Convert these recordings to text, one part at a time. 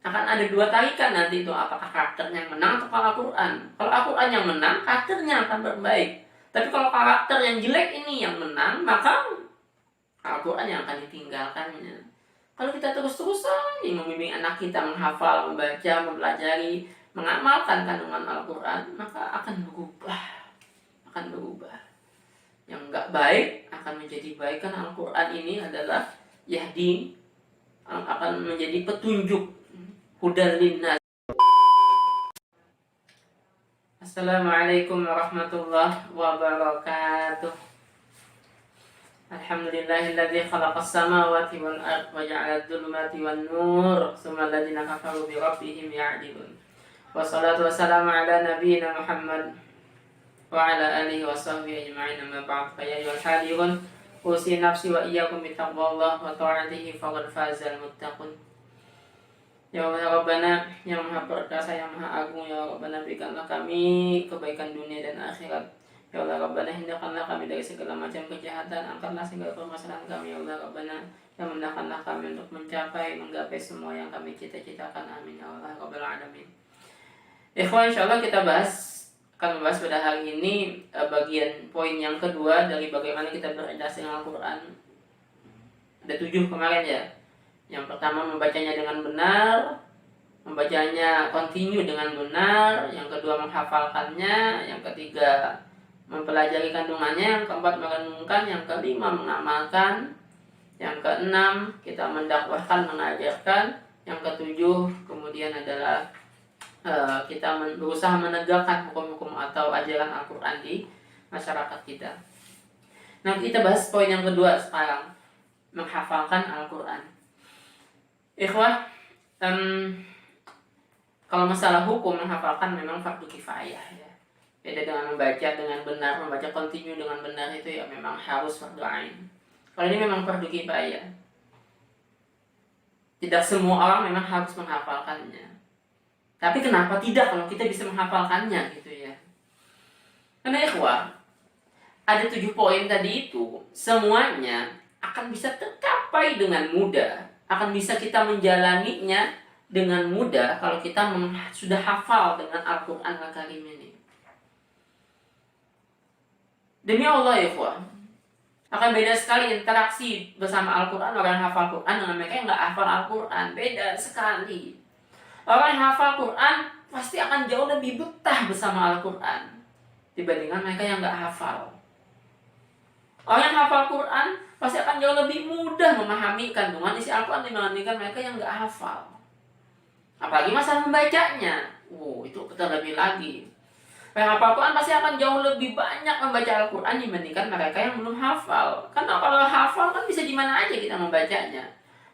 Akan ada dua tarikan nanti itu, apakah karakternya yang menang atau Al-Quran. Kalau Al-Quran yang menang, karakternya akan berbaik. Tapi kalau karakter yang jelek ini yang menang, maka Al-Quran yang akan ditinggalkannya. Kalau kita terus-terusan membimbing anak kita menghafal, membaca, mempelajari, mengamalkan kandungan Al-Quran, maka akan berubah. Akan berubah. Yang enggak baik akan menjadi baik, karena Al-Quran ini adalah yahdi, akan menjadi petunjuk, hudan linnas. Assalamualaikum warahmatullahi wabarakatuh. Alhamdulillahilladzi khalaqas samawati wal ardh wa ja'ala adh-dhulumati wan nur, tsumma alladziina kafaru bi rabbihim ya'dilun. Wassalatu wassalamu ala nabiyyina Muhammad wa ala alihi wa sahbihi ajma'in, amma ba'd. Fa ya ayyuhal hadirun, usi nafsi wa iyyakum bi taqwallah wa ta'atihi faqad fazal muttaqun. Ya Allah Rabbana, yang Maha Perkasa, yang Maha Agung, ya Rabbana, berikanlah kami kebaikan dunia dan akhirat. Ya Allah Rabbana, hindarkanlah kami dari segala macam kejahatan, angkatlah segala permasalahan kami. Ya Allah Rabbana, yang mendapatkanlah kami untuk menggapai semua yang kami cita-citakan. Amin ya Allah Rabbal Alamin. Ikhwan, insyaallah kita akan membahas pada hari ini bagian poin yang kedua dari bagaimana kita berinteraksi dengan Al-Quran. Ada 7 kemarin ya. Yang pertama, membacanya dengan benar, membacanya continue dengan benar. Yang kedua, menghafalkannya. Yang ketiga, mempelajari kandungannya. Yang keempat, merenungkan. Yang kelima, mengamalkan. Yang keenam, kita mendakwahkan, mengajarkan. Yang ketujuh, kemudian adalah kita berusaha menegakkan hukum-hukum atau ajaran Al-Quran di masyarakat kita. Nah, kita bahas poin yang kedua sekarang, menghafalkan Al-Quran. Ikhwah, kalau masalah hukum, menghafalkan memang fardu kifayah ya. Beda dengan membaca dengan benar, membaca continue dengan benar, itu ya memang harus fardu ain. Kalau ini memang fardu kifayah. Tidak semua orang memang harus menghafalkannya. Tapi kenapa tidak kalau kita bisa menghafalkannya gitu ya? Karena ikhwah, ada 7 poin tadi itu, semuanya akan bisa tercapai dengan mudah. Akan bisa kita menjalaninya dengan mudah kalau kita sudah hafal dengan Al-Quran Al-Karim ini. Demi Allah ya ikhwah, akan beda sekali interaksi bersama Al-Quran orang yang hafal Quran dengan mereka yang nggak hafal Al-Quran. Beda sekali. Orang yang hafal Quran pasti akan jauh lebih betah bersama Al-Quran dibandingkan mereka yang nggak hafal. Orang yang hafal Quran pasti akan jauh lebih mudah memahami kandungan isi Al-Quran dibandingkan mereka yang nggak hafal. Apalagi masalah membacanya, itu terlebih lagi. Yang hafal Quran pasti akan jauh lebih banyak membaca Al-Quran dibandingkan mereka yang belum hafal. Karena kalau hafal kan bisa di mana aja kita membacanya.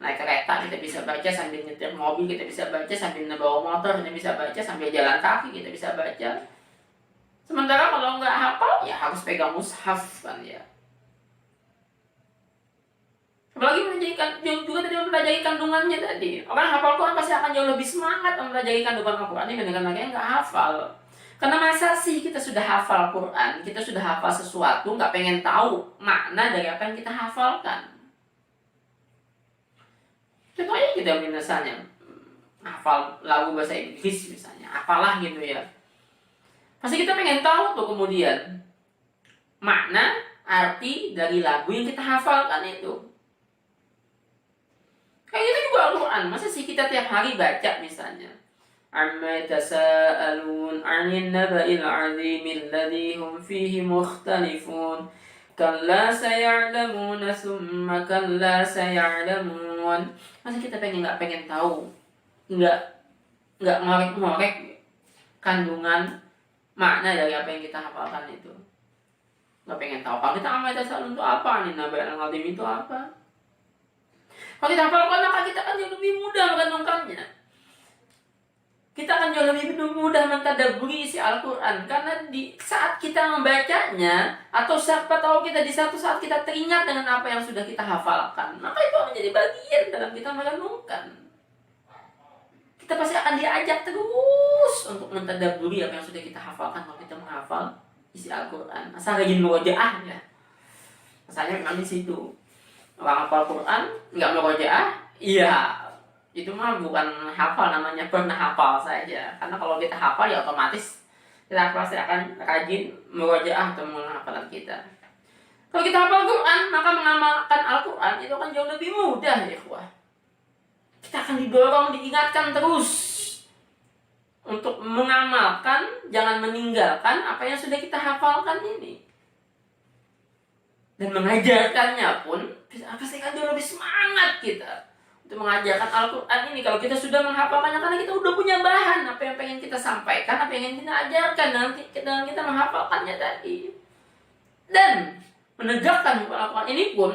Naik kereta kita bisa baca sambil nyetir mobil, kita bisa baca sambil bawa motor, kita bisa baca sambil jalan kaki, kita bisa baca. Sementara kalau nggak hafal ya harus pegang mushaf kan ya. Apalagi juga tadi mempelajari kandungannya tadi. Orang hafal Quran pasti akan jauh lebih semangat mempelajari kandungan Al-Quran dibandingkan mereka yang nggak hafal. Karena masa sih kita sudah hafal Quran, kita sudah hafal sesuatu, nggak pengen tahu makna dari apa yang kita hafalkan. Contohnya kita misalnya hafal lagu bahasa Inggris misalnya, apalah gitu ya. Pasti kita pengen tahu tuh kemudian makna, arti dari lagu yang kita hafalkan itu. Kayak gitu juga Al-Quran. Masa sih kita tiap hari baca misalnya, amma yatasaalun 'anil naba'il 'azimil ladzi hum fihi mukhtalifun kalla saya'lamuna tsumma kalla saya'lamun. Masa kita nggak pengen tahu, nggak ngorek kandungan makna dari apa yang kita hafalkan itu. Nggak pengen tahu. Kalau kita amma yatasaalun itu apa, nih naba'il 'azim itu apa? Kalau kita hafalkan, maka kita akan jauh lebih mudah merenungkannya. Kita akan jauh lebih mudah mentadabburi isi Al-Quran. Karena di saat kita membacanya, atau siapa tahu kita di satu saat kita teringat dengan apa yang sudah kita hafalkan, maka itu menjadi bagian dalam kita merenungkan. Kita pasti akan diajak terus untuk mentadabburi apa yang sudah kita hafalkan kalau kita menghafal isi Al-Quran. Asal rajin murojaah ya. Masalahnya memang di situ. Orang hafal Quran nggak murojaah, iya Itu mah bukan hafal, namanya pernah hafal saja. Karena kalau kita hafal ya otomatis kita pasti akan rajin murojaah atau menghafalan kita. Kalau kita hafal Quran, maka mengamalkan Al-Quran itu akan jauh lebih mudah ya ikhwah. Kita akan didorong, diingatkan terus untuk mengamalkan, jangan meninggalkan apa yang sudah kita hafalkan ini. Dan mengajarkannya pun pasti akan jauh lebih semangat kita untuk mengajarkan Al-Quran ini. Kalau kita sudah menghafalkannya, karena kita udah punya bahan apa yang pengen kita sampaikan, apa yang ingin kita ajarkan dengan kita menghafalkannya tadi. Dan menegakkan Al-Quran ini pun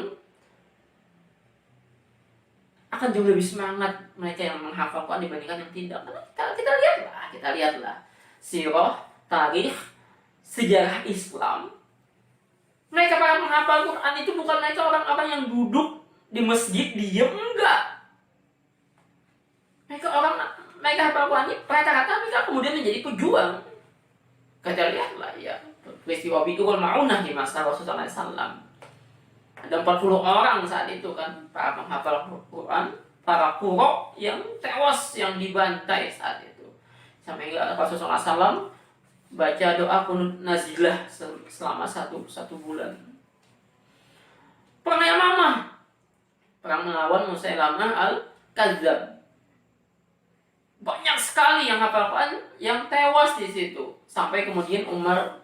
akan jauh lebih semangat mereka yang menghafal Quran dibandingkan yang tidak. Karena kita lihatlah sirah, tarikh, sejarah Islam. Mereka para menghafal Quran itu bukan mereka orang-orang yang duduk di masjid diam, enggak. Mereka hafal Quran ini rata-rata mereka kemudian menjadi pejuang. Kita lihatlah ya peristiwa Bi'rul Ma'unah di masa Rasulullah SAW. Ada 40 orang saat itu kan, para penghafal Quran, para qurra yang tewas, yang dibantai saat itu. Sampai Rasulullah SAW baca doa kunut nazilah selama satu bulan. Perang Yamamah, perang melawan Musailamah al-Kadzdzab. Banyak sekali yang hafal Quran yang tewas di situ. Sampai kemudian Umar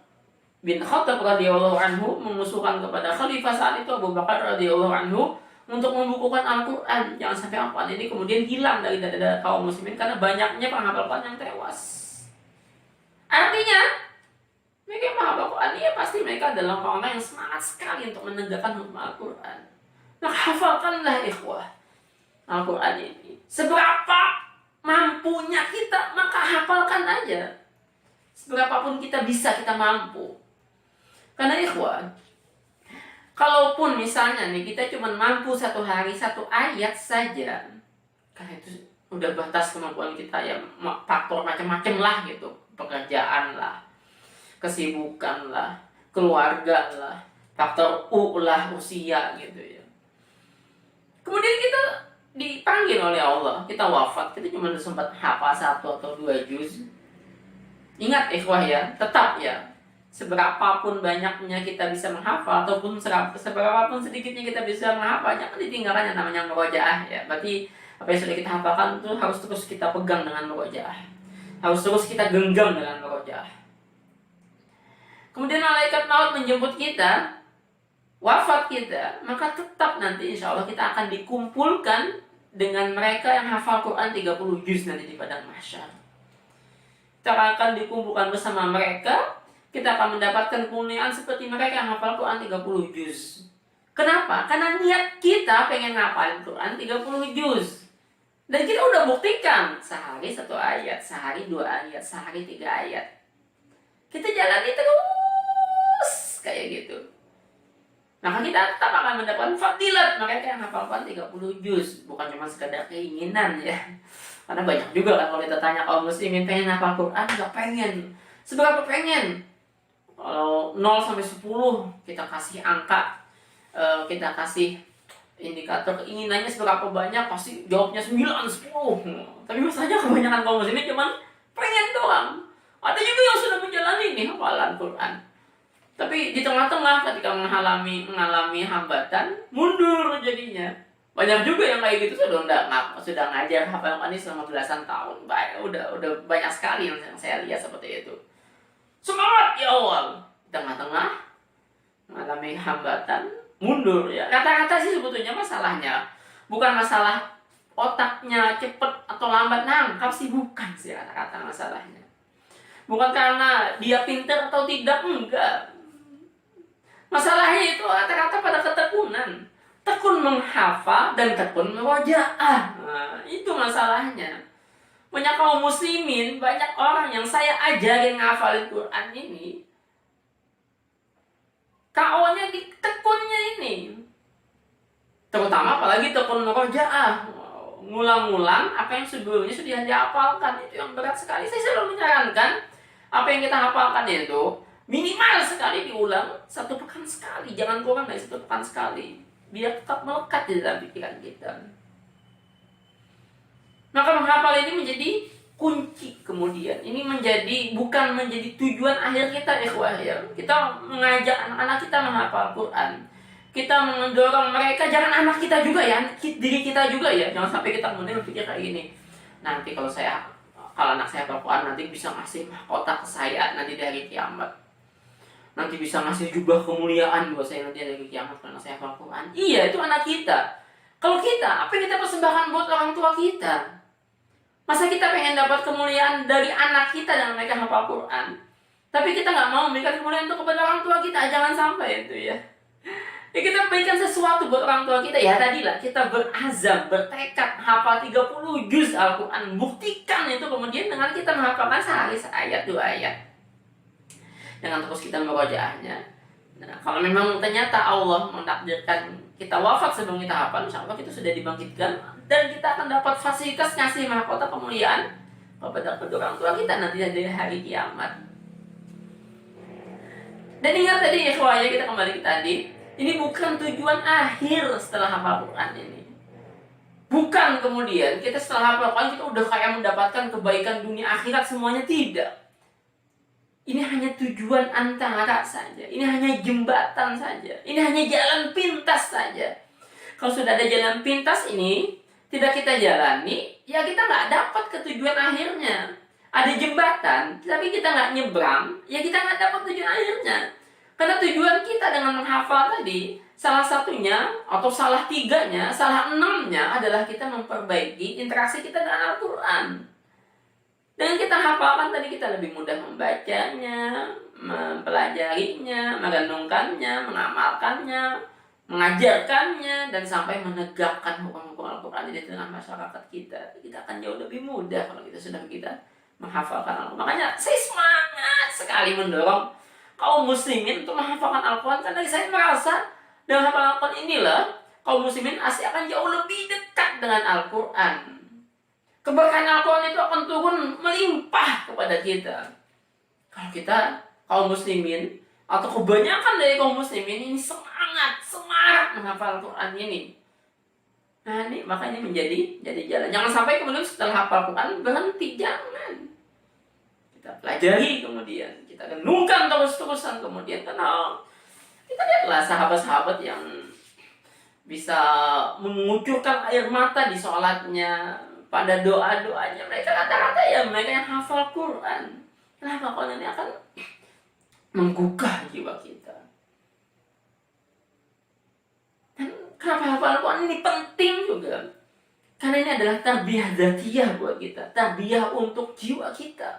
bin Khattab radhiyallahu anhu mengusulkan kepada khalifah saat itu Abu Bakar radhiyallahu anhu untuk membukukan Al-Quran. Jangan sampai Al-Quran ini kemudian hilang dari dada kaum muslimin karena banyaknya penghafal Quran yang tewas. Artinya mereka yang menghafal Quran ya pasti mereka adalah orang-orang yang semangat sekali untuk menegakkan hukum Al-Quran. Maka hafalkanlah ikhwah Al-Quran ini. Seberapa mampunya kita, maka hafalkan aja. Seberapapun kita bisa, kita mampu. Karena ikhwan, kalaupun misalnya nih kita cuma mampu satu hari satu ayat saja, karena itu udah batas kemampuan kita ya, faktor macam-macam lah gitu, pekerjaan lah, kesibukan lah, keluarga lah, faktor lah, usia gitu ya. Kemudian kita dipanggil oleh Allah, kita wafat, kita cuma sempat hafal 1 atau 2 juz. Ingat ikhwah ya, tetap ya, seberapapun banyaknya kita bisa menghafal ataupun seberapapun sedikitnya kita bisa menghafal, jangan ditinggalkan yang namanya murojaah ya. Berarti apa yang sudah kita hafalkan itu harus terus kita pegang dengan murojaah, harus terus kita genggam dengan murojaah. Kemudian malaikat maut menjemput kita, wafat kita, maka tetap nanti insya Allah kita akan dikumpulkan dengan mereka yang hafal Quran 30 juz nanti di padang mahsyar. Kita akan dikumpulkan bersama mereka. Kita akan mendapatkan kemuliaan seperti mereka yang hafal Quran 30 juz. Kenapa? Karena niat kita pengen ngapalin Quran 30 juz. Dan kita udah buktikan, sehari 1 ayat, sehari 2 ayat, sehari 3 ayat. Kita jalani terus kayak gitu. Maka kita tetap akan mendapatkan fadilat mereka yang hafal Quran 30 juz. Bukan cuma sekedar keinginan ya. Karena banyak juga kan kalau kita tanya kaum muslimin pengen hafal Quran, gak pengen. Seberapa pengen? Kalau 0 sampai 10 kita kasih angka, kita kasih indikator keinginannya seberapa banyak, pasti jawabnya 9, 10. Tapi masalahnya kebanyakan kaum muslimin cuma pengen doang. Ada juga yang sudah menjalani nih hafalan Quran, tapi di tengah-tengah ketika mengalami hambatan, mundur jadinya. Banyak juga yang kayak gitu sudah ngajar hafal Quran selama belasan tahun. Udah banyak sekali yang saya lihat seperti itu. Semangat di awal, tengah-tengah mengalami hambatan, mundur ya. Kata-kata sih sebetulnya masalahnya bukan masalah otaknya cepet atau lambat nangkap sih, bukan sih kata-kata masalahnya. Bukan karena dia pintar atau tidak, enggak. Masalahnya itu kata-kata pada ketekunan. Tekun menghafal dan tekun merojaah. Nah, itu masalahnya. Banyak kaum muslimin, banyak orang yang saya ajarin ngafalin Quran ini, KO-nya di tekunnya ini. Terutama apalagi tekun murojaah, ngulang-ngulang apa yang sebelumnya sudah dihafalkan, itu yang berat sekali. Saya selalu menyarankan apa yang kita hafalkan itu minimal sekali diulang 1 pekan sekali, jangan kurang dari 1 pekan sekali, biar tetap melekat di dalam pikiran kita. Maka menghafal ini menjadi kunci kemudian. Ini bukan menjadi tujuan akhir kita, ikhwah ya. Kita mengajak anak-anak kita menghafal Quran. Kita mendorong mereka, jangan anak kita juga ya, diri kita juga ya. Jangan sampai kita kemudian berpikir kayak gini. Nanti kalau anak saya hafal Quran, nanti bisa ngasih mahkota ke saya nanti di hari kiamat. Nanti bisa ngasih jubah kemuliaan buat saya nanti di hari kiamat karena saya hafal Quran. Iya, itu anak kita. Kalau kita, apa yang kita persembahkan buat orang tua kita? Masa kita pengen dapat kemuliaan dari anak kita dan mereka hafal Quran, tapi kita nggak mau memberikan kemuliaan itu kepada orang tua kita? Jangan sampai itu ya. Ya kita berikan sesuatu buat orang tua kita. Ya tadilah kita berazam, bertekad hafal 30 juz Al-Quran. Buktikan itu kemudian dengan kita menghafalkan sehari seayat 2 ayat. Dengan terus kita merojaahnya. Nah, kalau memang ternyata Allah mentakdirkan kita wafat sebelum kita hafal, insya Allah kita sudah dibangkitkan dan kita akan dapat fasilitas ngasih mahkota kemuliaan kepada kedua orang tua kita nanti dari hari kiamat. Dan ingat tadi ikhwah ya, kita kembali ke tadi, ini bukan tujuan akhir setelah hafal Quran ini. Bukan kemudian kita setelah hafal Quran kita udah kayak mendapatkan kebaikan dunia akhirat semuanya, tidak. Ini hanya tujuan antara saja. Ini hanya jembatan saja. Ini hanya jalan pintas saja. Kalau sudah ada jalan pintas ini tidak kita jalani, ya kita nggak dapat ke tujuan akhirnya. Ada jembatan, tapi kita nggak nyebrang, ya kita nggak dapat tujuan akhirnya. Karena tujuan kita dengan menghafal tadi, salah satunya atau salah tiganya, salah enamnya adalah kita memperbaiki interaksi kita dengan Al-Quran. Dengan kita hafalkan tadi, kita lebih mudah membacanya, mempelajarinya, merenungkannya, mengamalkannya, mengajarkannya, dan sampai menegakkan hukum-hukum Al-Quran di tengah masyarakat kita. Kita akan jauh lebih mudah kalau kita sudah menghafalkan Al-Quran. Makanya saya semangat sekali mendorong kaum muslimin untuk menghafalkan Al-Quran, karena saya merasa dengan hafalan Al-Quran inilah kaum muslimin pasti akan jauh lebih dekat dengan Al-Quran. Keberkahan Al-Quran itu akan turun melimpah kepada kita. Kalau kita kaum muslimin atau kebanyakan dari kaum muslimin ini semangat menghafal Al-Quran ini. Nah ini makanya menjadi jalan. Jangan sampai kemudian setelah hafal Quran berhenti, jangan. Kita pelajari kemudian, kita renungkan terus-terusan kemudian. Karena kita lihatlah sahabat-sahabat yang bisa mengucurkan air mata di sholatnya, pada doa-doanya. Mereka kata-kata ya mereka yang hafal Quran. Kenapa? Karena ini akan menggugah jiwa kita. Dan kenapa hafal Quran ini penting juga? Karena ini adalah tarbiyah dzatiyah buat kita, tarbiyah untuk jiwa kita.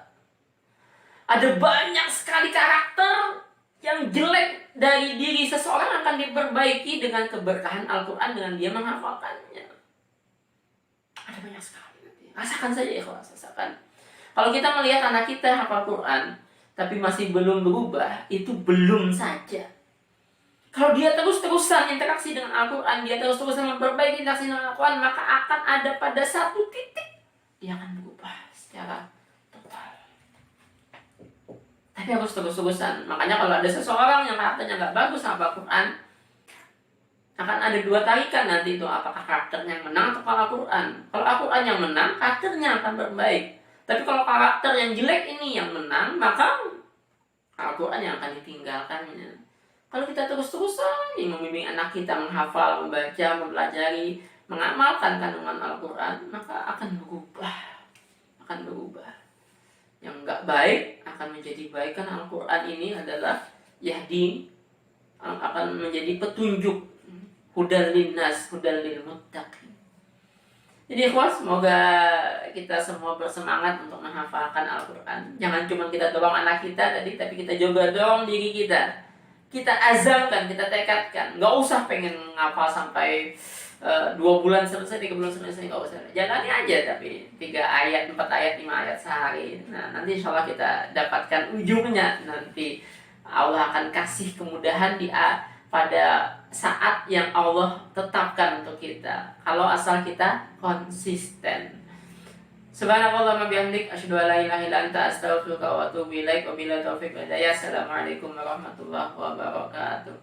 Ada banyak sekali karakter yang jelek dari diri seseorang akan diperbaiki dengan keberkahan Al-Quran, dengan dia menghafalkannya. Ada banyak sekali. Rasakan saja ya, rasakan. Kalau kita melihat anak kita hafal Quran tapi masih belum berubah, itu belum saja. Kalau dia terus-terusan interaksi dengan Al-Quran, dia terus-terusan memperbaiki interaksi dengan Al-Quran, maka akan ada pada satu titik dia akan berubah secara total. Tapi harus terus-terusan. Makanya kalau ada seseorang yang karakternya nggak bagus hafal Quran, akan ada dua tarikan nanti itu, apakah karakternya yang menang atau Al-Quran. Kalau Al-Quran yang menang, karakternya akan berbaik. Tapi kalau karakter yang jelek ini yang menang, maka Al-Quran yang akan ditinggalkannya. Kalau kita terus-terusan membimbing anak kita menghafal, membaca, mempelajari, mengamalkan kandungan Al-Quran, maka akan berubah. Yang nggak baik akan menjadi baik, karena Al-Quran ini adalah yahdi, akan menjadi petunjuk, hudal linnas, hudal lil muttaqin. Jadi ikhwan, semoga kita semua bersemangat untuk menghafalkan Al-Quran. Jangan cuma kita dorong anak kita tadi, tapi kita juga dorong diri kita. Kita azamkan, kita tekadkan. Nggak usah pengen ngafal sampai 2 bulan selesai, 3 bulan selesai, nggak usah. Jalani aja, tapi 3 ayat, 4 ayat, 5 ayat sehari. Nah, nanti insya Allah kita dapatkan ujungnya. Nanti Allah akan kasih kemudahan pada saat yang Allah tetapkan untuk kita, kalau asal kita konsisten. Subhanallah wa bihamdik, asyhadu an la ilaha illa anta, astaghfiruka wa atubu ilaik. Wabillahi taufiq wal hidayah. Assalamualaikum warahmatullahi wabarakatuh.